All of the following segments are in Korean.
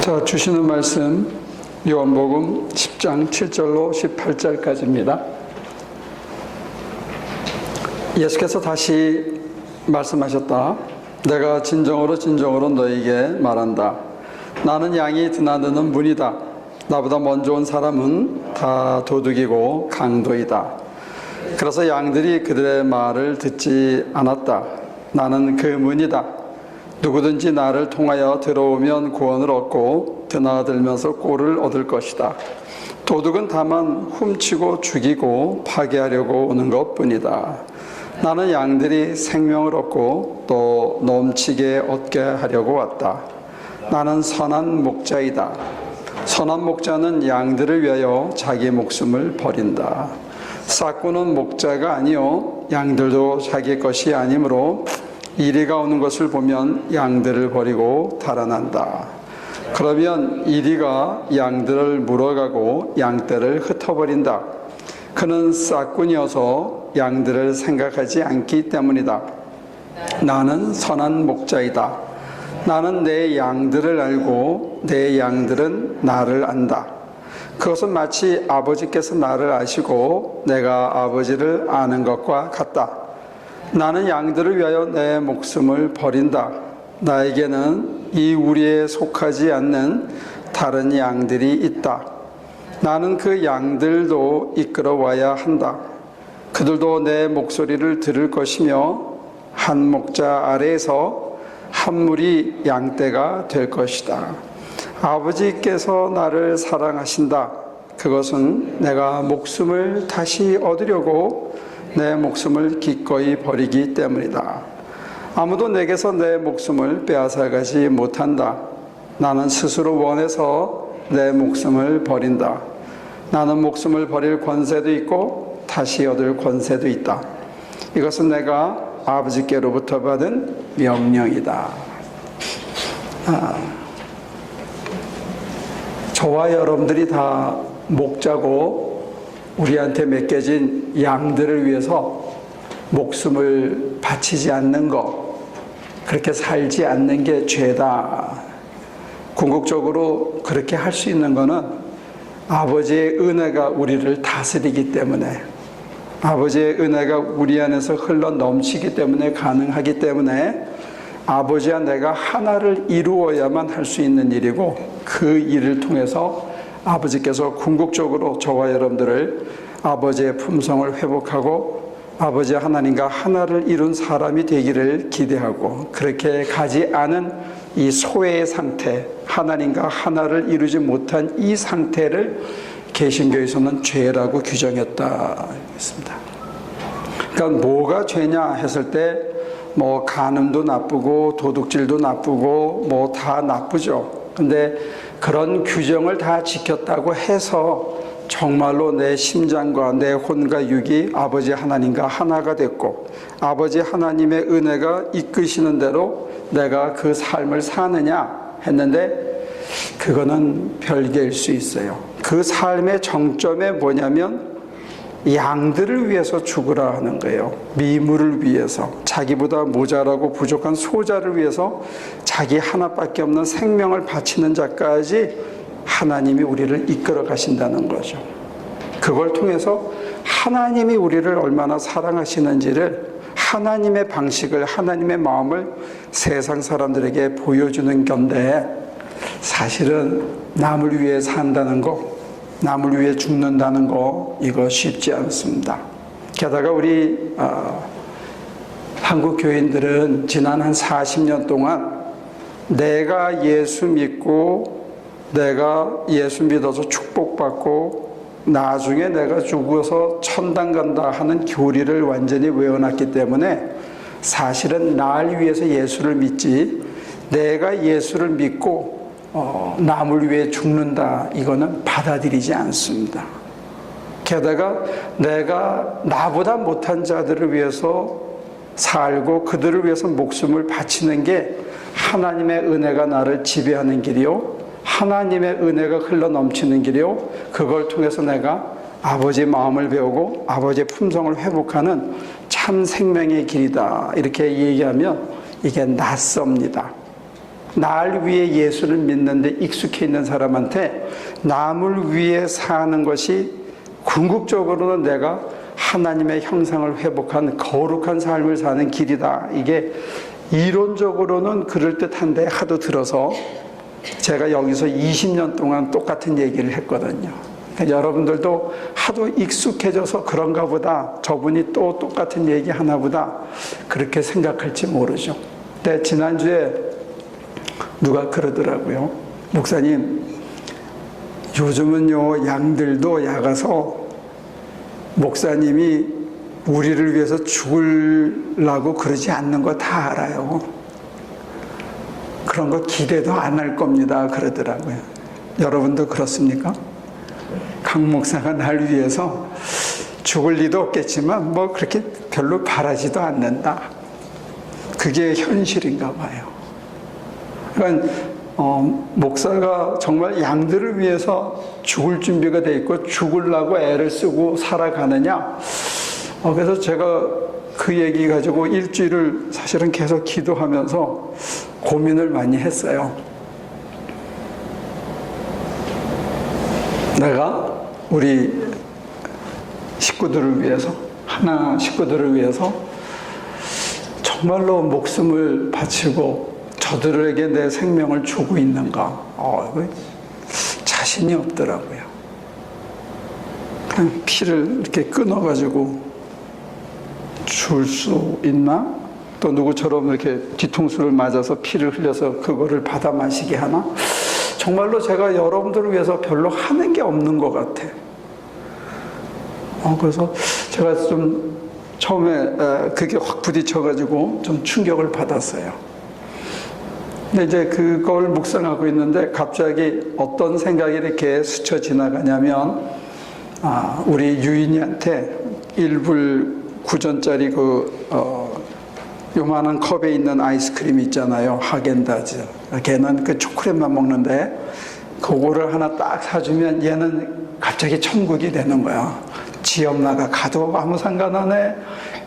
자, 주시는 말씀 요한복음 10장 7절로 18절까지입니다. 예수께서 다시 말씀하셨다. 내가 진정으로 너에게 말한다. 나는 양이 드나드는 문이다. 나보다 먼저 온 사람은 다 도둑이고 강도이다. 그래서 양들이 그들의 말을 듣지 않았다. 나는 그 문이다. 누구든지 나를 통하여 들어오면 구원을 얻고 드나들면서 꼴을 얻을 것이다. 도둑은 다만 훔치고 죽이고 파괴하려고 오는 것뿐이다. 나는 양들이 생명을 얻고 또 넘치게 얻게 하려고 왔다. 나는 선한 목자이다. 선한 목자는 양들을 위하여 자기 목숨을 버린다. 싹구는 목자가 아니요 양들도 자기 것이 아니므로 이리가 오는 것을 보면 양들을 버리고 달아난다. 그러면 이리가 양들을 물어가고 양떼를 흩어버린다. 그는 싹꾼이어서 양들을 생각하지 않기 때문이다. 나는 선한 목자이다. 나는 내 양들을 알고 내 양들은 나를 안다. 그것은 마치 아버지께서 나를 아시고 내가 아버지를 아는 것과 같다. 나는 양들을 위하여 내 목숨을 버린다. 나에게는 이 우리에 속하지 않는 다른 양들이 있다. 나는 그 양들도 이끌어와야 한다. 그들도 내 목소리를 들을 것이며 한 목자 아래에서 한 무리 양떼가 될 것이다. 아버지께서 나를 사랑하신다. 그것은 내가 목숨을 다시 얻으려고 내 목숨을 기꺼이 버리기 때문이다. 아무도 내게서 내 목숨을 빼앗아가지 못한다. 나는 스스로 원해서 내 목숨을 버린다. 나는 목숨을 버릴 권세도 있고 다시 얻을 권세도 있다. 이것은 내가 아버지께로부터 받은 명령이다. 저와 여러분들이 다 목자고 우리한테 맡겨진 양들을 위해서 목숨을 바치지 않는 것, 그렇게 살지 않는 게 죄다. 궁극적으로 그렇게 할 수 있는 거는 아버지의 은혜가 우리를 다스리기 때문에, 아버지의 은혜가 우리 안에서 흘러 넘치기 때문에 가능하기 때문에 아버지와 내가 하나를 이루어야만 할 수 있는 일이고, 그 일을 통해서 아버지께서 궁극적으로 저와 여러분들을 아버지의 품성을 회복하고 아버지 하나님과 하나를 이룬 사람이 되기를 기대하고, 그렇게 가지 않은 이 소외의 상태, 하나님과 하나를 이루지 못한 이 상태를 개신교에서는 죄라고 규정했다 했습니다. 그러니까 뭐가 죄냐 했을 때 뭐 간음도 나쁘고 도둑질도 나쁘고 뭐 다 나쁘죠. 근데 그런 규정을 다 지켰다고 해서 정말로 내 심장과 내 혼과 육이 아버지 하나님과 하나가 됐고 아버지 하나님의 은혜가 이끄시는 대로 내가 그 삶을 사느냐 했는데, 그거는 별개일 수 있어요. 그 삶의 정점에 뭐냐면 양들을 위해서 죽으라 하는 거예요. 미물을 위해서, 자기보다 모자라고 부족한 소자를 위해서 자기 하나밖에 없는 생명을 바치는 자까지 하나님이 우리를 이끌어 가신다는 거죠. 그걸 통해서 하나님이 우리를 얼마나 사랑하시는지를, 하나님의 방식을, 하나님의 마음을 세상 사람들에게 보여주는 건데, 사실은 남을 위해 산다는 거, 남을 위해 죽는다는 거, 이거 쉽지 않습니다. 게다가 우리 한국 교인들은 지난 한 40년 동안 내가 예수 믿고 내가 예수 믿어서 축복받고 나중에 내가 죽어서 천당 간다 하는 교리를 완전히 외워놨기 때문에 사실은 날 위해서 예수를 믿지, 내가 예수를 믿고 남을 위해 죽는다, 이거는 받아들이지 않습니다. 게다가 내가 나보다 못한 자들을 위해서 살고 그들을 위해서 목숨을 바치는 게 하나님의 은혜가 나를 지배하는 길이요, 하나님의 은혜가 흘러 넘치는 길이요, 그걸 통해서 내가 아버지의 마음을 배우고 아버지의 품성을 회복하는 참 생명의 길이다, 이렇게 얘기하면 이게 낯섭니다. 날 위해 예수를 믿는데 익숙해 있는 사람한테 남을 위해 사는 것이 궁극적으로는 내가 하나님의 형상을 회복한 거룩한 삶을 사는 길이다. 이게 이론적으로는 그럴듯한데 하도 들어서 제가 여기서 20년 동안 똑같은 얘기를 했거든요. 그러니까 여러분들도 하도 익숙해져서 그런가 보다, 저분이 또 똑같은 얘기 하나 보다 그렇게 생각할지 모르죠. 근데 지난주에 누가 그러더라고요. 목사님, 요즘은요 양들도 약아서 목사님이 우리를 위해서 죽으려고 그러지 않는 거 다 알아요. 그런 거 기대도 안 할 겁니다. 그러더라고요. 여러분도 그렇습니까? 강 목사가 날 위해서 죽을 리도 없겠지만 뭐 그렇게 별로 바라지도 않는다. 그게 현실인가 봐요. 그러니까 목사가 정말 양들을 위해서 죽을 준비가 돼 있고 죽으려고 애를 쓰고 살아가느냐. 그래서 제가 그 얘기 가지고 일주일을 사실은 계속 기도하면서 고민을 많이 했어요. 내가 우리 식구들을 위해서, 하나 식구들을 위해서 정말로 목숨을 바치고 저들에게 내 생명을 주고 있는가? 자신이 없더라고요. 그냥 피를 이렇게 끊어가지고 줄 수 있나? 또 누구처럼 이렇게 뒤통수를 맞아서 피를 흘려서 그거를 받아 마시게 하나? 정말로 제가 여러분들을 위해서 별로 하는 게 없는 것 같아. 그래서 제가 좀 처음에 그게 확 부딪혀가지고 좀 충격을 받았어요. 근데 이제 그걸 묵상하고 있는데 갑자기 어떤 생각이 이렇게 스쳐 지나가냐면, 우리 유인이한테 1불 9전짜리 요만한 컵에 있는 아이스크림 있잖아요. 하겐다즈. 걔는 그 초콜릿만 먹는데 그거를 하나 딱 사주면 얘는 갑자기 천국이 되는 거야. 지역 나가 가도 아무 상관 안 해.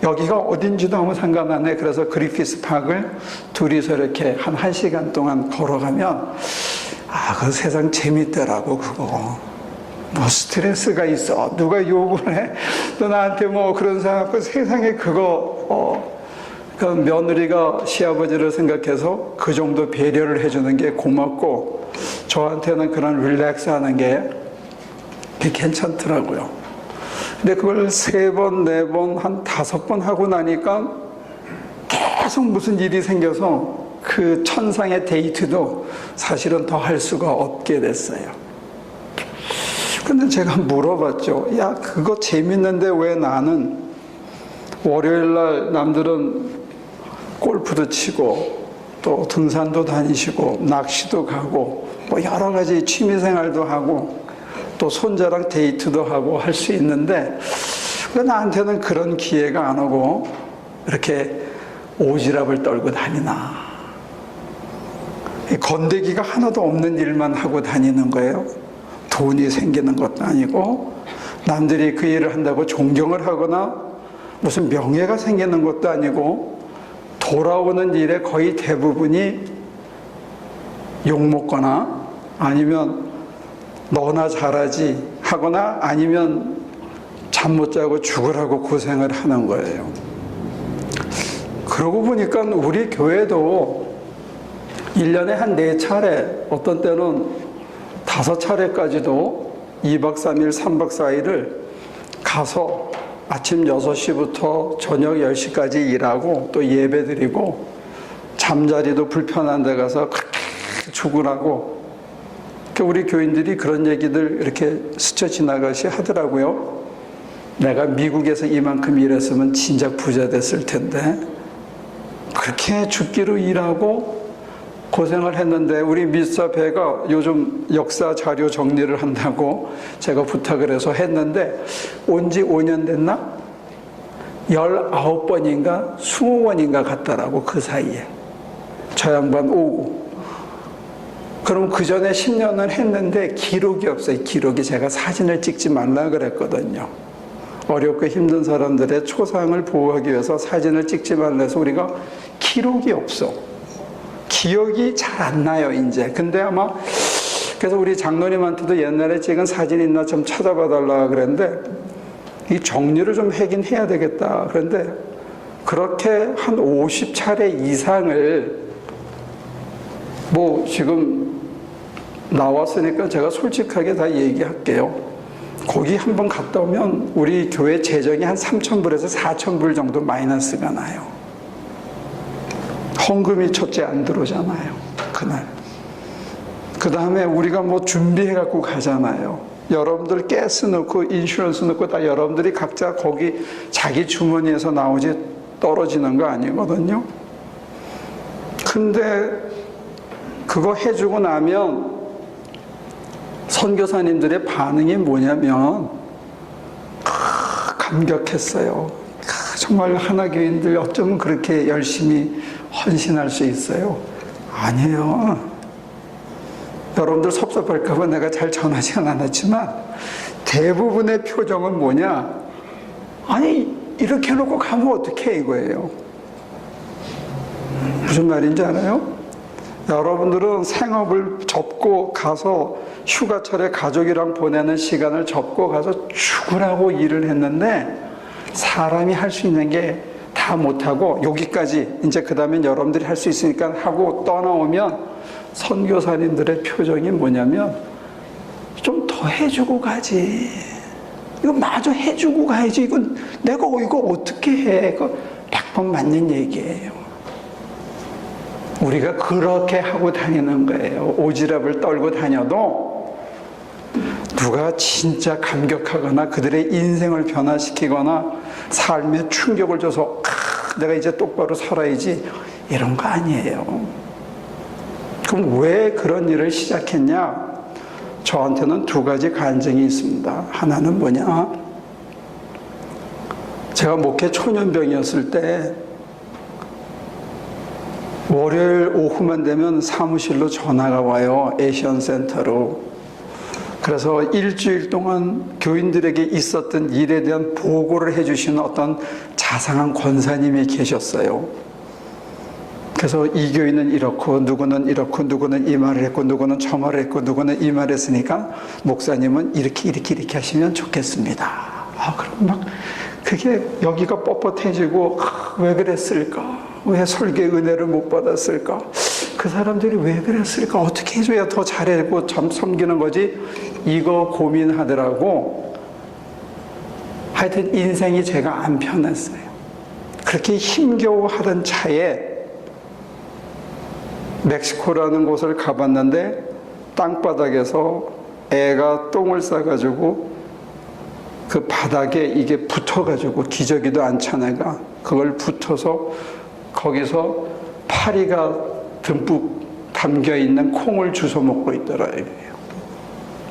여기가 어딘지도 아무 상관 안 해. 그래서 그리피스 파크를 둘이서 이렇게 한 1시간 동안 걸어가면 그 세상 재밌더라고. 그거 뭐 스트레스가 있어, 누가 욕을 해, 또 나한테 뭐 그런 생각, 세상에 그거 그 며느리가 시아버지를 생각해서 그 정도 배려를 해주는 게 고맙고, 저한테는 그런 릴렉스 하는 게 괜찮더라고요. 근데 그걸 3번, 4번, 한 5번 하고 나니까 계속 무슨 일이 생겨서 그 천상의 데이트도 사실은 더 할 수가 없게 됐어요. 근데 제가 물어봤죠. 야, 그거 재밌는데 왜 나는 월요일날 남들은 골프도 치고 또 등산도 다니시고 낚시도 가고 뭐 여러 가지 취미생활도 하고 또 손자랑 데이트도 하고 할 수 있는데 왜 나한테는 그런 기회가 안 오고 이렇게 오지랖을 떨고 다니나. 건더기가 하나도 없는 일만 하고 다니는 거예요. 돈이 생기는 것도 아니고 남들이 그 일을 한다고 존경을 하거나 무슨 명예가 생기는 것도 아니고 돌아오는 일의 거의 대부분이 욕먹거나 아니면 너나 잘하지 하거나 아니면 잠 못 자고 죽으라고 고생을 하는 거예요. 그러고 보니까 우리 교회도 1년에 한 4차례, 어떤 때는 5차례까지도 2박 3일, 3박 4일을 가서 아침 6시부터 저녁 10시까지 일하고 또 예배 드리고 잠자리도 불편한 데 가서 그렇게 죽으라고. 우리 교인들이 그런 얘기들 이렇게 스쳐 지나가시 하더라고요. 내가 미국에서 이만큼 일했으면 진작 부자 됐을 텐데 그렇게 죽기로 일하고 고생을 했는데, 우리 미스터 배가 요즘 역사 자료 정리를 한다고 제가 부탁을 해서 했는데 온 지 5년 됐나? 19번인가 20번인가 갔더라고. 그 사이에 저 양반 오고. 그럼 그 전에 10년은 했는데 기록이 없어요. 기록이. 제가 사진을 찍지 말라 그랬거든요. 어렵고 힘든 사람들의 초상을 보호하기 위해서 사진을 찍지 말라 해서 우리가 기록이 없어. 기억이 잘 안 나요, 이제. 근데 아마, 그래서 우리 장로님한테도 옛날에 찍은 사진 있나 좀 찾아봐 달라 그랬는데, 이 정리를 좀 하긴 해야 되겠다. 그런데, 그렇게 한 50차례 이상을, 뭐, 지금 나왔으니까 제가 솔직하게 다 얘기할게요. 거기 한번 갔다 오면 우리 교회 재정이 한 3,000불에서 4,000불 정도 마이너스가 나요. 헌금이 첫째 안 들어오잖아요, 그날. 그 다음에 우리가 뭐 준비해갖고 가잖아요. 여러분들 가스 넣고 인슈런스 넣고 다 여러분들이 각자 거기 자기 주머니에서 나오지 떨어지는 거 아니거든요. 근데 그거 해주고 나면 선교사님들의 반응이 뭐냐면 감격했어요. 정말 하나교인들 어쩌면 그렇게 열심히 헌신할 수 있어요? 아니에요. 여러분들 섭섭할까 봐 내가 잘 전하지는 않았지만 대부분의 표정은 뭐냐? 아니 이렇게 해놓고 가면 어떡해 이거예요. 무슨 말인지 알아요? 여러분들은 생업을 접고 가서 휴가철에 가족이랑 보내는 시간을 접고 가서 죽으라고 일을 했는데 사람이 할 수 있는 게 다 못하고 여기까지 이제 그 다음엔 여러분들이 할 수 있으니까 하고 떠나오면 선교사님들의 표정이 뭐냐면 좀 더 해주고 가지. 이거 마저 해주고 가야지. 이건 내가 이거 어떻게 해. 이거 100번 맞는 얘기예요. 우리가 그렇게 하고 다니는 거예요. 오지랖을 떨고 다녀도 누가 진짜 감격하거나 그들의 인생을 변화시키거나 삶에 충격을 줘서 내가 이제 똑바로 살아야지 이런 거 아니에요. 그럼 왜 그런 일을 시작했냐? 저한테는 두 가지 간증이 있습니다. 하나는 뭐냐? 제가 목회 초년병이었을 때 월요일 오후만 되면 사무실로 전화가 와요. 에이션센터로. 그래서 일주일 동안 교인들에게 있었던 일에 대한 보고를 해주시는 어떤 자상한 권사님이 계셨어요. 그래서 이 교인은 이렇고 누구는 이렇고 누구는 이 말을 했고 누구는 저 말을 했고 누구는 이 말을 했으니까 목사님은 이렇게 하시면 좋겠습니다. 그럼 막 그게 여기가 뻣뻣해지고 왜 그랬을까? 왜 설계 은혜를 못 받았을까? 그 사람들이 왜 그랬을까? 어떻게 해줘야 더 잘하고 참 섬기는 거지? 이거 고민하더라고. 하여튼 인생이 제가 안 편했어요. 그렇게 힘겨워하던 차에 멕시코라는 곳을 가봤는데 땅바닥에서 애가 똥을 싸가지고 그 바닥에 이게 붙어가지고 기저귀도 안 찬 애가 그걸 붙어서 거기서 파리가 듬뿍 담겨있는 콩을 주워 먹고 있더라고요.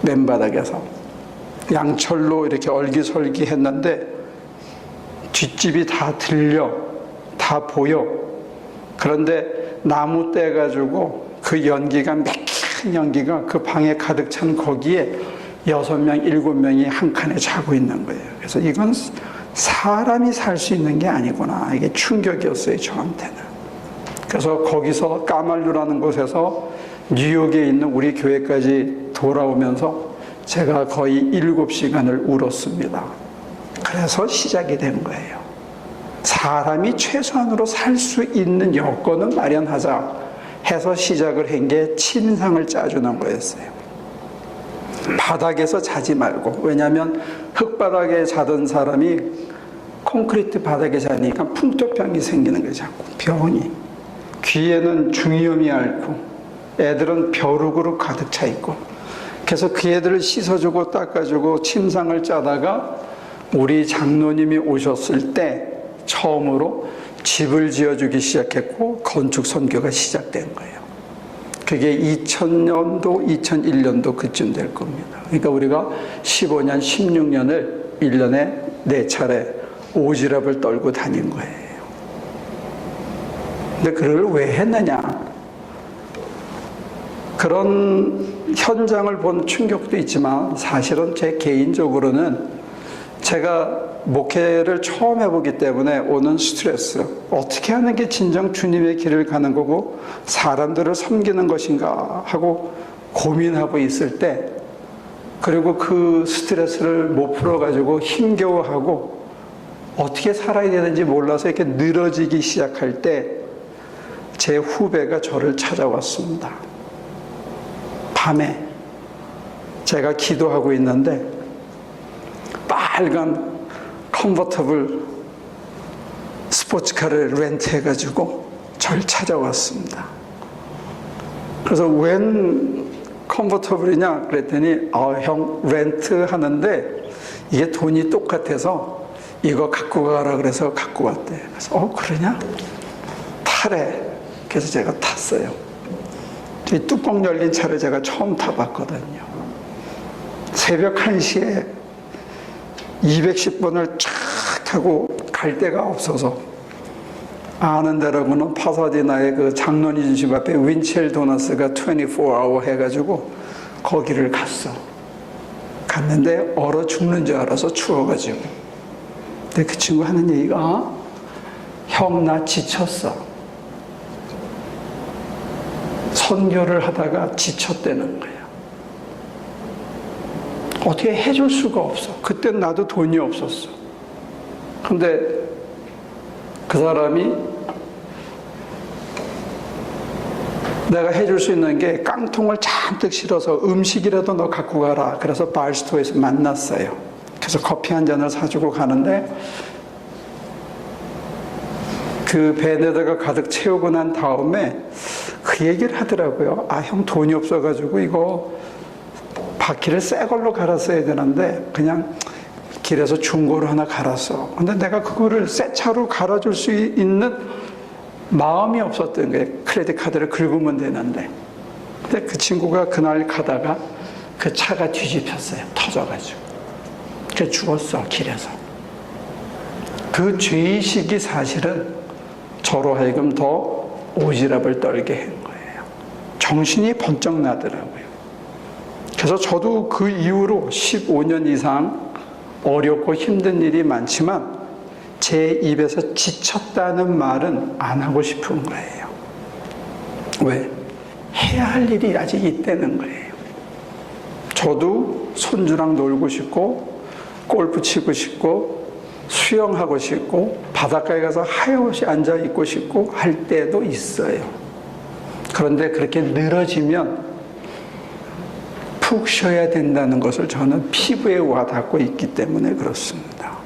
맨바닥에서. 양철로 이렇게 얼기설기 했는데 뒷집이 다 들려, 다 보여. 그런데 나무 떼가지고 그 연기가 매끈 연기가 그 방에 가득 찬 거기에 6명, 7명이 한 칸에 자고 있는 거예요. 그래서 이건 사람이 살 수 있는 게 아니구나. 이게 충격이었어요, 저한테는. 그래서 거기서 까말루라는 곳에서 뉴욕에 있는 우리 교회까지 돌아오면서 제가 거의 7시간을 울었습니다. 그래서 시작이 된 거예요. 사람이 최소한으로 살 수 있는 여건은 마련하자 해서 시작을 한 게 침상을 짜주는 거였어요. 바닥에서 자지 말고. 왜냐하면 흙바닥에 자던 사람이 콘크리트 바닥에 자니까 풍토병이 생기는 거예요. 자꾸 병이. 귀에는 중이염이 앓고 애들은 벼룩으로 가득 차 있고. 그래서 그 애들을 씻어주고 닦아주고 침상을 짜다가 우리 장로님이 오셨을 때 처음으로 집을 지어주기 시작했고 건축 선교가 시작된 거예요. 그게 2000년도, 2001년도 그쯤 될 겁니다. 그러니까 우리가 15년, 16년을 1년에 4차례 오지랖을 떨고 다닌 거예요. 근데 그걸 왜 했느냐? 그런 현장을 본 충격도 있지만 사실은 제 개인적으로는 제가 목회를 처음 해보기 때문에 오는 스트레스, 어떻게 하는 게 진정 주님의 길을 가는 거고 사람들을 섬기는 것인가 하고 고민하고 있을 때, 그리고 그 스트레스를 못 풀어가지고 힘겨워하고 어떻게 살아야 되는지 몰라서 이렇게 늘어지기 시작할 때 제 후배가 저를 찾아왔습니다. 밤에 제가 기도하고 있는데 빨간 컨버터블 스포츠카를 렌트해가지고 저를 찾아왔습니다. 그래서 웬 컨버터블이냐 그랬더니 형 렌트하는데 이게 돈이 똑같아서 이거 갖고 가라 그래서 갖고 왔대. 그래서 그러냐? 타래. 그래서 제가 탔어요. 이 뚜껑 열린 차를 제가 처음 타봤거든요. 새벽 1시에 210번을 쫙 타고 갈 데가 없어서 아는 데라고는 파사디나의 그 장로님 집 앞에 윈첼 도너스가 24hour 해가지고 거기를 갔는데 얼어 죽는 줄 알아서 추워가지고. 근데 그 친구 하는 얘기가 형 나 지쳤어. 선교를 하다가 지쳤다는 거예요. 어떻게 해줄 수가 없어. 그땐 나도 돈이 없었어. 근데 그 사람이 내가 해줄 수 있는 게 깡통을 잔뜩 실어서 음식이라도 너 갖고 가라. 그래서 바리스타에서 만났어요. 그래서 커피 한 잔을 사주고 가는데 그 배에다가 가득 채우고 난 다음에 그 얘기를 하더라고요. 형 돈이 없어가지고 이거 바퀴를 새 걸로 갈았어야 되는데 그냥 길에서 중고로 하나 갈았어. 근데 내가 그거를 새 차로 갈아줄 수 있는 마음이 없었던 거예요. 크레딧 카드를 긁으면 되는데. 근데 그 친구가 그날 가다가 그 차가 뒤집혔어요. 터져가지고. 그래서 죽었어, 길에서. 그 죄의식이 사실은 저로 하여금 더 오지랖을 떨게 한 거예요. 정신이 번쩍 나더라고요. 그래서 저도 그 이후로 15년 이상 어렵고 힘든 일이 많지만 제 입에서 지쳤다는 말은 안 하고 싶은 거예요. 왜? 해야 할 일이 아직 있다는 거예요. 저도 손주랑 놀고 싶고 골프 치고 싶고 수영하고 싶고 바닷가에 가서 하염없이 앉아 있고 싶고 할 때도 있어요. 그런데 그렇게 늘어지면 푹 쉬어야 된다는 것을 저는 피부에 와닿고 있기 때문에 그렇습니다.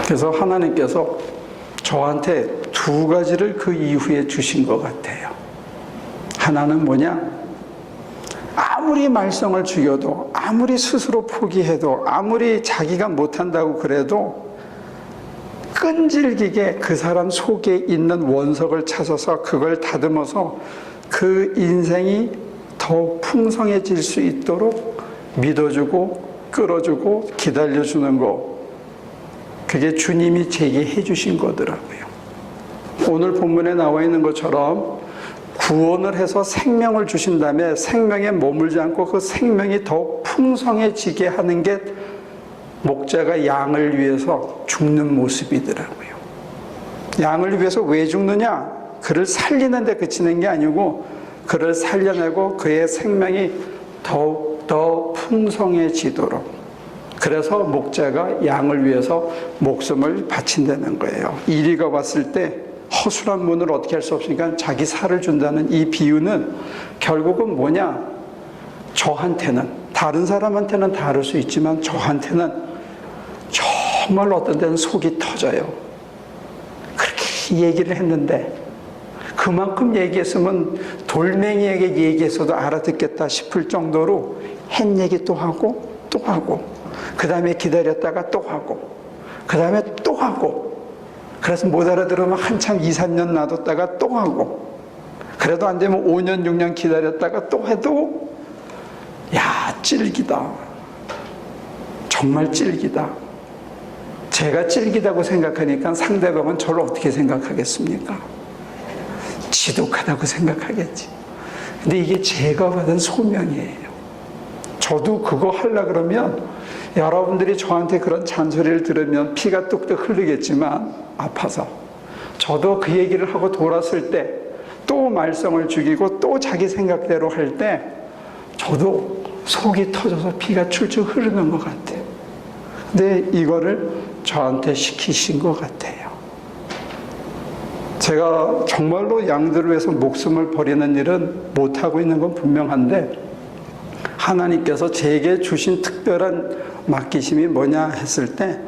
그래서 하나님께서 저한테 두 가지를 그 이후에 주신 것 같아요. 하나는 뭐냐? 아무리 말썽을 죽여도, 아무리 스스로 포기해도, 아무리 자기가 못한다고 그래도 끈질기게 그 사람 속에 있는 원석을 찾아서 그걸 다듬어서 그 인생이 더 풍성해질 수 있도록 믿어주고 끌어주고 기다려주는 거, 그게 주님이 제게 해주신 거더라고요. 오늘 본문에 나와 있는 것처럼 구원을 해서 생명을 주신 다음에 생명에 머물지 않고 그 생명이 더 풍성해지게 하는 게 목자가 양을 위해서 죽는 모습이더라고요. 양을 위해서 왜 죽느냐? 그를 살리는 데 그치는 게 아니고 그를 살려내고 그의 생명이 더욱더 풍성해지도록, 그래서 목자가 양을 위해서 목숨을 바친다는 거예요. 이리가 왔을 때 허술한 문을 어떻게 할 수 없으니까 자기 살을 준다는 이 비유는 결국은 뭐냐? 저한테는, 다른 사람한테는 다를 수 있지만 저한테는 정말 어떤 데는 속이 터져요. 그렇게 얘기를 했는데 그만큼 얘기했으면 돌멩이에게 얘기했어도 알아듣겠다 싶을 정도로 한 얘기 또 하고 또 하고, 그 다음에 기다렸다가 또 하고, 그 다음에 또 하고, 그래서 못 알아들으면 한참 2, 3년 놔뒀다가 또 하고, 그래도 안 되면 5년, 6년 기다렸다가 또 해도, 야, 찔기다. 정말 찔기다. 제가 찔기다고 생각하니까 상대방은 저를 어떻게 생각하겠습니까? 지독하다고 생각하겠지. 근데 이게 제가 받은 소명이에요. 저도 그거 하려고 그러면 여러분들이 저한테 그런 잔소리를 들으면 피가 뚝뚝 흐르겠지만 아파서 저도 그 얘기를 하고 돌았을 때 또 말썽을 죽이고 또 자기 생각대로 할 때 저도 속이 터져서 피가 출출 흐르는 것 같아요. 근데 이거를 저한테 시키신 것 같아요. 제가 정말로 양들을 위해서 목숨을 버리는 일은 못하고 있는 건 분명한데 하나님께서 제게 주신 특별한 맡기심이 뭐냐 했을 때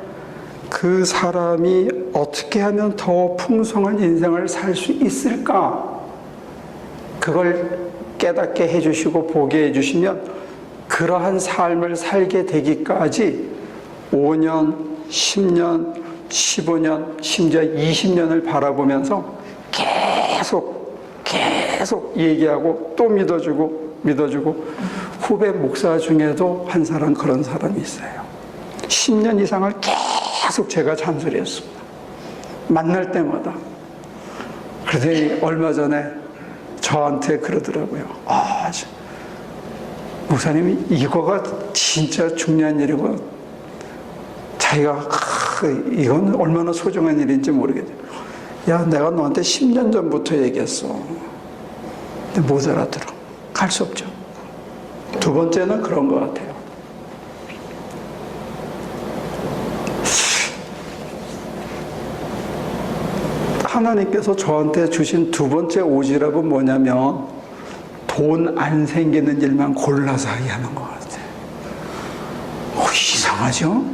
그 사람이 어떻게 하면 더 풍성한 인생을 살 수 있을까? 그걸 깨닫게 해주시고 보게 해주시면 그러한 삶을 살게 되기까지 5년, 10년, 15년, 심지어 20년을 바라보면서 계속 얘기하고 또 믿어주고 후배 목사 중에도 한 사람 그런 사람이 있어요. 10년 이상을 계속 제가 잔소리했습니다. 만날 때마다. 그러더니 얼마 전에 저한테 그러더라고요. 목사님이 이거가 진짜 중요한 일이고 자기가 이건 얼마나 소중한 일인지 모르겠어요. 야, 내가 너한테 10년 전부터 얘기했어. 근데 못 알아들어. 갈 수 없죠. 두 번째는 그런 것 같아요. 하나님께서 저한테 주신 두 번째 오지랖은 뭐냐면 돈 안 생기는 일만 골라서 하는 것 같아요. 이상하죠?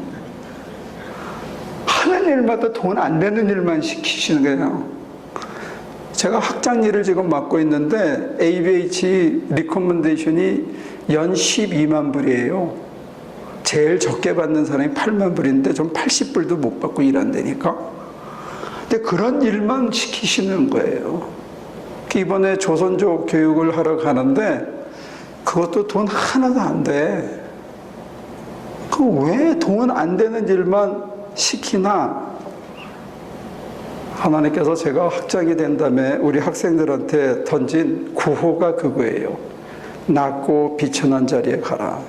하는 일마다 돈 안 되는 일만 시키시는 거예요. 제가 학장 일을 지금 맡고 있는데 ABH 리커먼데이션이 연 12만 불이에요. 제일 적게 받는 사람이 8만 불인데 전 80불도 못 받고 일한다니까. 근데 그런 일만 시키시는 거예요. 이번에 조선족 교육을 하러 가는데 그것도 돈 하나도 안 돼. 그 왜 돈 안 되는 일만 시키나? 하나님께서 제가 학장이 된 다음에 우리 학생들한테 던진 구호가 그거예요. 낮고 비천한 자리에 가라.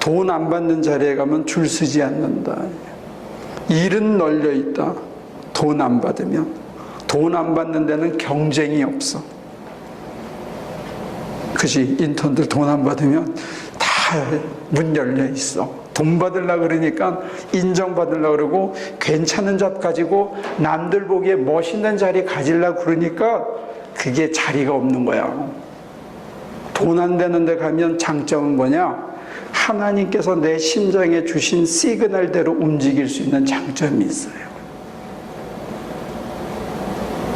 돈 안 받는 자리에 가면 줄 서지 않는다. 일은 널려 있다. 돈 안 받으면. 돈 안 받는 데는 경쟁이 없어. 그지? 인턴들 돈 안 받으면 다 문 열려 있어. 돈 받으려고 그러니까 인정받으려고 그러고 괜찮은 잡 가지고 남들 보기에 멋있는 자리 가지려고 그러니까 그게 자리가 없는 거야. 돈 안 되는 데 가면 장점은 뭐냐? 하나님께서 내 심장에 주신 시그널대로 움직일 수 있는 장점이 있어요.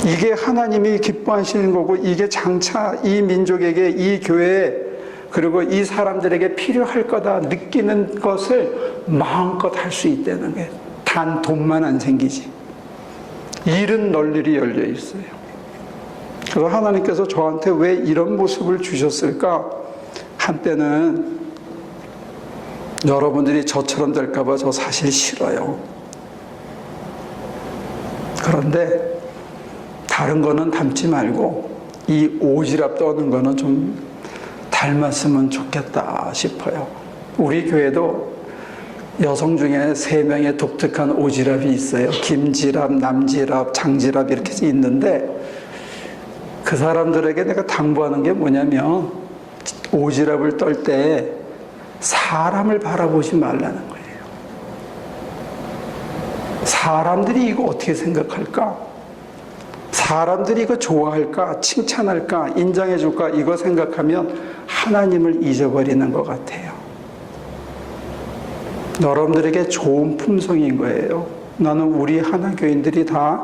이게 하나님이 기뻐하시는 거고 이게 장차 이 민족에게 이 교회에 그리고 이 사람들에게 필요할 거다 느끼는 것을 마음껏 할 수 있다는 게 단 돈만 안 생기지. 일은 널리 열려 있어요. 그래서 하나님께서 저한테 왜 이런 모습을 주셨을까? 한때는 여러분들이 저처럼 될까 봐 저 사실 싫어요. 그런데 다른 거는 닮지 말고 이 오지랖 떠는 거는 좀 닮았으면 좋겠다 싶어요. 우리 교회도 여성 중에 3명의 독특한 오지랖이 있어요. 김지랖, 남지랖, 장지랖 이렇게 있는데 그 사람들에게 내가 당부하는 게 뭐냐면 오지랖을 떨 때 사람을 바라보지 말라는 거예요. 사람들이 이거 어떻게 생각할까? 사람들이 이거 좋아할까? 칭찬할까? 인정해줄까? 이거 생각하면 하나님을 잊어버리는 것 같아요. 여러분들에게 좋은 품성인 거예요. 나는 우리 하나교인들이 다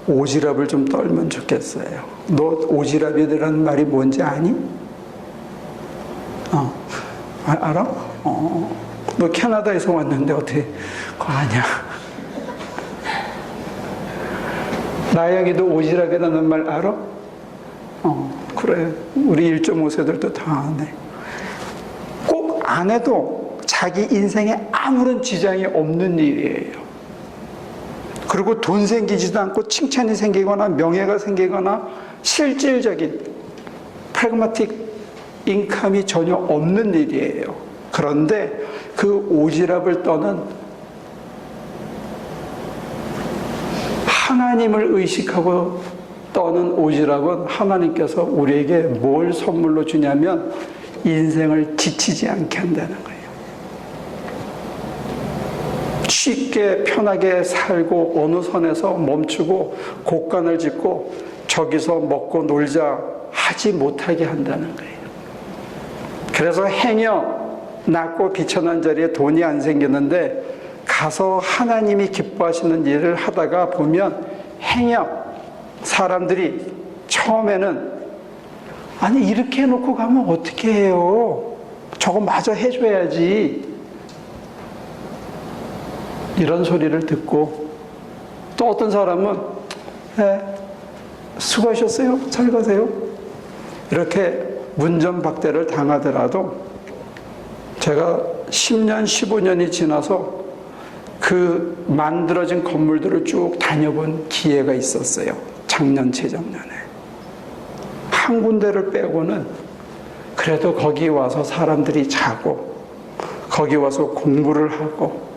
오지랖을 좀 떨면 좋겠어요. 너 오지랖이라는 말이 뭔지 아니? 알아? 너 캐나다에서 왔는데 어떻게 그거 아냐? 나영이도 오지랖이라는 말 알아? 그래. 우리 1.5세들도 다 아네. 꼭 안 해도 자기 인생에 아무런 지장이 없는 일이에요. 그리고 돈 생기지도 않고 칭찬이 생기거나 명예가 생기거나 실질적인 프래그마틱 인컴이 전혀 없는 일이에요. 그런데 그 오지랖을 떠는 하나님을 의식하고 떠는 오지랖은 하나님께서 우리에게 뭘 선물로 주냐면 인생을 지치지 않게 한다는 거예요. 쉽게 편하게 살고 어느 선에서 멈추고 곳간을 짓고 저기서 먹고 놀자 하지 못하게 한다는 거예요. 그래서 행여 낮고 비천한 자리에 돈이 안 생기는데 가서 하나님이 기뻐하시는 일을 하다가 보면 행여 사람들이 처음에는 아니 이렇게 해놓고 가면 어떻게 해요? 저거 마저 해줘야지. 이런 소리를 듣고 또 어떤 사람은 수고하셨어요? 잘 가세요? 이렇게 문전박대를 당하더라도 제가 10년, 15년이 지나서 그 만들어진 건물들을 쭉 다녀본 기회가 있었어요. 작년, 재작년에. 한 군데를 빼고는 그래도 거기 와서 사람들이 자고 거기 와서 공부를 하고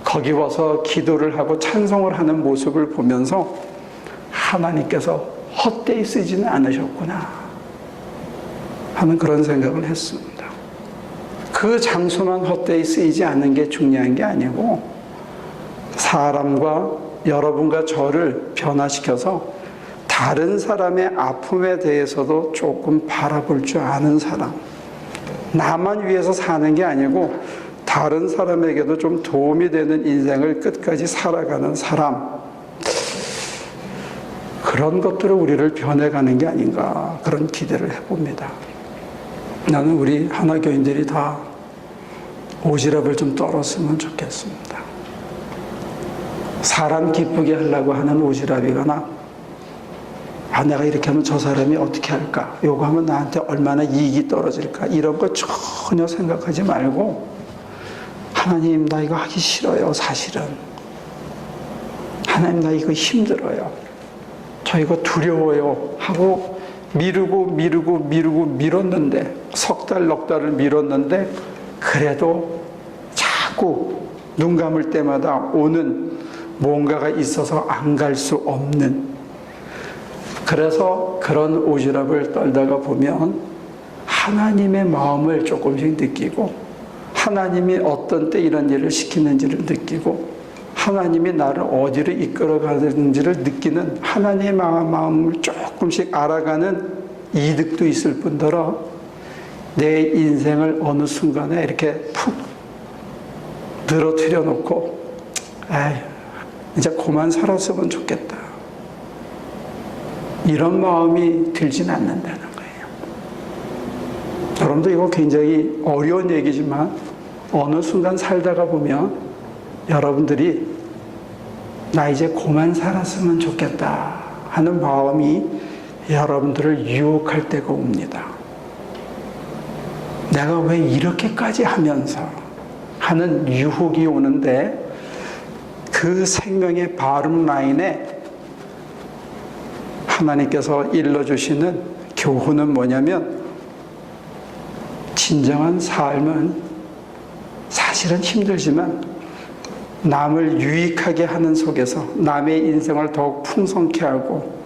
거기 와서 기도를 하고 찬송을 하는 모습을 보면서 하나님께서 헛되이 쓰지는 않으셨구나 하는 그런 생각을 했습니다. 그 장소만 헛되이 쓰이지 않는 게 중요한 게 아니고 사람과 여러분과 저를 변화시켜서 다른 사람의 아픔에 대해서도 조금 바라볼 줄 아는 사람, 나만 위해서 사는 게 아니고 다른 사람에게도 좀 도움이 되는 인생을 끝까지 살아가는 사람, 그런 것들을 우리를 변해가는 게 아닌가 그런 기대를 해봅니다. 나는 우리 하나교인들이 다 오지랖을 좀 떨었으면 좋겠습니다. 사람 기쁘게 하려고 하는 오지랖이거나 내가 이렇게 하면 저 사람이 어떻게 할까? 요거 하면 나한테 얼마나 이익이 떨어질까? 이런 거 전혀 생각하지 말고 하나님 나 이거 하기 싫어요 사실은. 하나님 나 이거 힘들어요. 저 이거 두려워요 하고 미뤘는데 석 달, 넉 달을 미뤘는데 그래도 자꾸 눈 감을 때마다 오는 뭔가가 있어서 안 갈 수 없는, 그래서 그런 오지랖을 떨다가 보면 하나님의 마음을 조금씩 느끼고 하나님이 어떤 때 이런 일을 시키는지를 느끼고 하나님이 나를 어디로 이끌어 가는지를 느끼는 하나님의 마음을 조금씩 알아가는 이득도 있을 뿐더러 내 인생을 어느 순간에 이렇게 푹 늘어뜨려 놓고 이제 그만 살았으면 좋겠다 이런 마음이 들진 않는다는 거예요. 여러분도 이거 굉장히 어려운 얘기지만 어느 순간 살다가 보면 여러분들이 나 이제 그만 살았으면 좋겠다 하는 마음이 여러분들을 유혹할 때가 옵니다. 내가 왜 이렇게까지 하면서 하는 유혹이 오는데 그 생명의 바름 라인에 하나님께서 일러주시는 교훈은 뭐냐면 진정한 삶은 사실은 힘들지만 남을 유익하게 하는 속에서 남의 인생을 더욱 풍성케 하고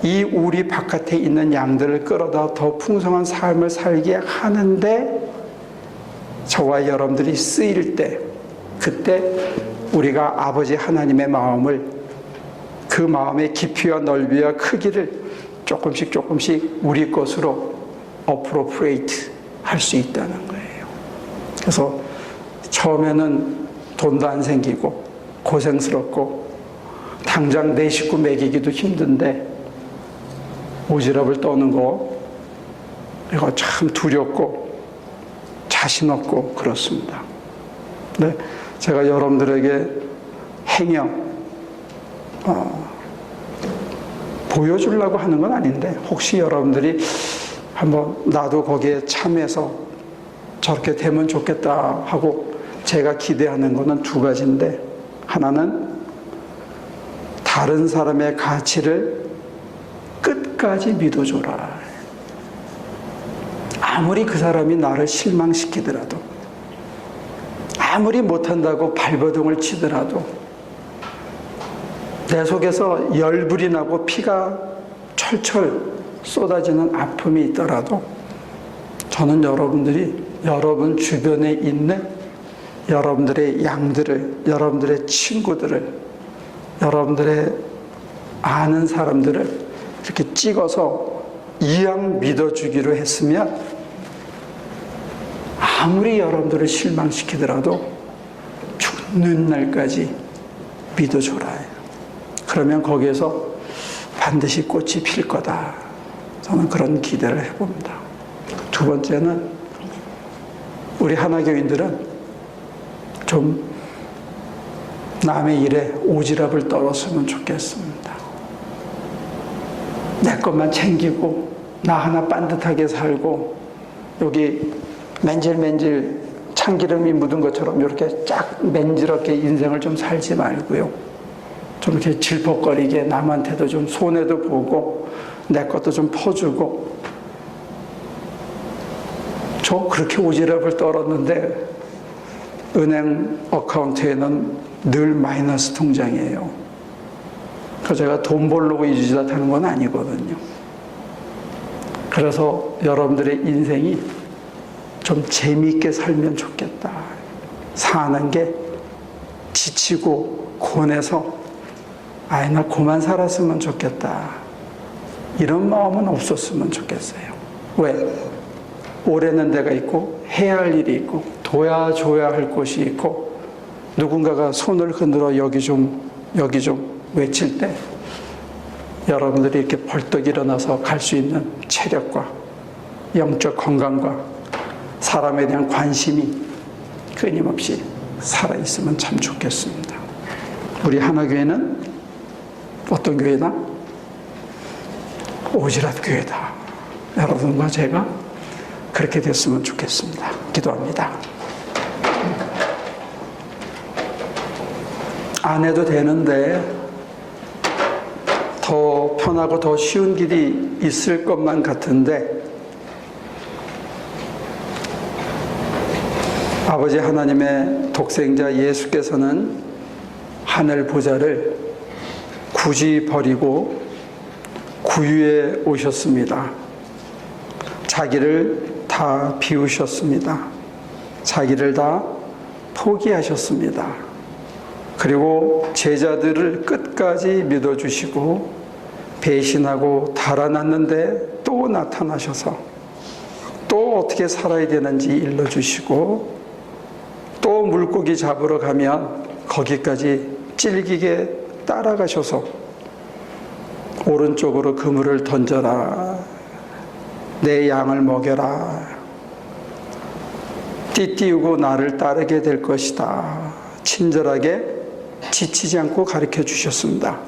이 우리 바깥에 있는 양들을 끌어다 더 풍성한 삶을 살게 하는데 저와 여러분들이 쓰일 때 그때 우리가 아버지 하나님의 마음을 그 마음의 깊이와 넓이와 크기를 조금씩 우리 것으로 어프로프레이트 할 수 있다는 거예요. 그래서 처음에는 돈도 안 생기고 고생스럽고 당장 내 식구 먹이기도 힘든데 오지랖을 떠는 거 이거 참 두렵고 자신 없고 그렇습니다. 근데 제가 여러분들에게 행여 보여주려고 하는 건 아닌데 혹시 여러분들이 한번 나도 거기에 참여해서 저렇게 되면 좋겠다 하고 제가 기대하는 거는 두 가지인데 하나는 다른 사람의 가치를 끝까지 믿어줘라. 아무리 그 사람이 나를 실망시키더라도 아무리 못한다고 발버둥을 치더라도 내 속에서 열불이 나고 피가 철철 쏟아지는 아픔이 있더라도 저는 여러분들이 여러분 주변에 있는 여러분들의 양들을, 여러분들의 친구들을, 여러분들의 아는 사람들을 이렇게 찍어서 이왕 믿어주기로 했으면 아무리 여러분들을 실망시키더라도 죽는 날까지 믿어줘라. 그러면 거기에서 반드시 꽃이 필 거다. 저는 그런 기대를 해봅니다. 두 번째는 우리 하나교인들은 좀 남의 일에 오지랖을 떨었으면 좋겠습니다. 내 것만 챙기고 나 하나 반듯하게 살고 여기 맨질맨질 참기름이 묻은 것처럼 이렇게 쫙 맨지럽게 인생을 좀 살지 말고요. 좀 이렇게 질퍽거리게 남한테도 좀 손해도 보고 내 것도 좀 퍼주고. 저 그렇게 오지랖을 떨었는데 은행 어카운트에는 늘 마이너스 통장이에요. 그래서 제가 돈 벌려고 이 짓을 하는 건 아니거든요. 그래서 여러분들의 인생이 좀 재미있게 살면 좋겠다. 사는 게 지치고 고뇌서 아이 나 그만 살았으면 좋겠다. 이런 마음은 없었으면 좋겠어요. 왜? 올해는 데가 있고 해야 할 일이 있고 도와줘야 할 곳이 있고 누군가가 손을 흔들어 여기 좀 외칠 때 여러분들이 이렇게 벌떡 일어나서 갈 수 있는 체력과 영적 건강과 사람에 대한 관심이 끊임없이 살아있으면 참 좋겠습니다. 우리 하나교회는 어떤 교회다? 오지랖 교회다. 여러분과 제가 그렇게 됐으면 좋겠습니다. 기도합니다. 안 해도 되는데 더 편하고 더 쉬운 길이 있을 것만 같은데 아버지 하나님의 독생자 예수께서는 하늘 보좌를 굳이 버리고 구유에 오셨습니다. 자기를 다 비우셨습니다. 자기를 다 포기하셨습니다. 그리고 제자들을 끝까지 믿어주시고 배신하고 달아났는데 또 나타나셔서 또 어떻게 살아야 되는지 일러주시고 또 물고기 잡으러 가면 거기까지 찔기게 따라가셔서 오른쪽으로 그물을 던져라. 내 양을 먹여라. 띠띠우고 나를 따르게 될 것이다. 친절하게 지치지 않고 가르쳐 주셨습니다.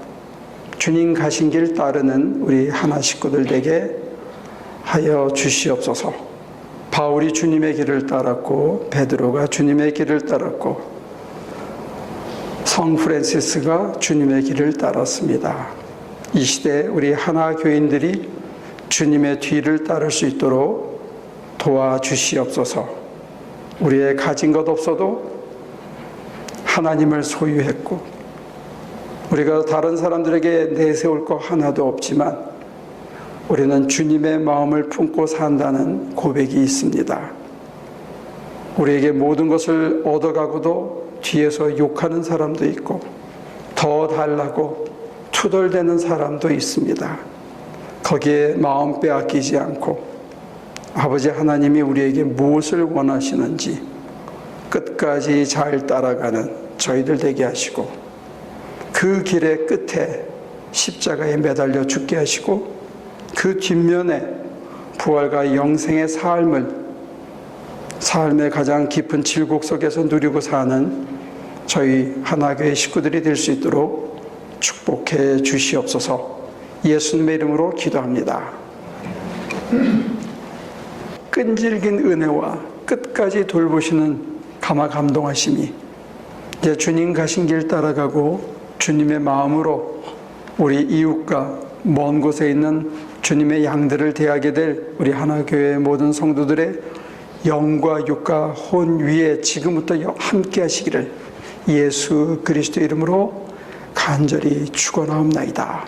주님 가신 길 따르는 우리 하나 식구들 되게 하여 주시옵소서. 바울이 주님의 길을 따랐고 베드로가 주님의 길을 따랐고 성 프란시스가 주님의 길을 따랐습니다. 이 시대 우리 하나 교인들이 주님의 뒤를 따를 수 있도록 도와주시옵소서. 우리의 가진 것 없어도 하나님을 소유했고 우리가 다른 사람들에게 내세울 거 하나도 없지만 우리는 주님의 마음을 품고 산다는 고백이 있습니다. 우리에게 모든 것을 얻어가고도 뒤에서 욕하는 사람도 있고 더 달라고 투덜대는 사람도 있습니다. 거기에 마음 빼앗기지 않고 아버지 하나님이 우리에게 무엇을 원하시는지 끝까지 잘 따라가는 저희들 되게 하시고 그 길의 끝에 십자가에 매달려 죽게 하시고 그 뒷면에 부활과 영생의 삶의 가장 깊은 질곡 속에서 누리고 사는 저희 하나교회 식구들이 될 수 있도록 축복해 주시옵소서. 예수님의 이름으로 기도합니다. 끈질긴 은혜와 끝까지 돌보시는 감동하심이 이제 주님 가신 길 따라가고 주님의 마음으로 우리 이웃과 먼 곳에 있는 주님의 양들을 대하게 될 우리 하나교회의 모든 성도들의 영과 육과 혼 위에 지금부터 함께 하시기를 예수 그리스도 이름으로 간절히 축원하옵나이다.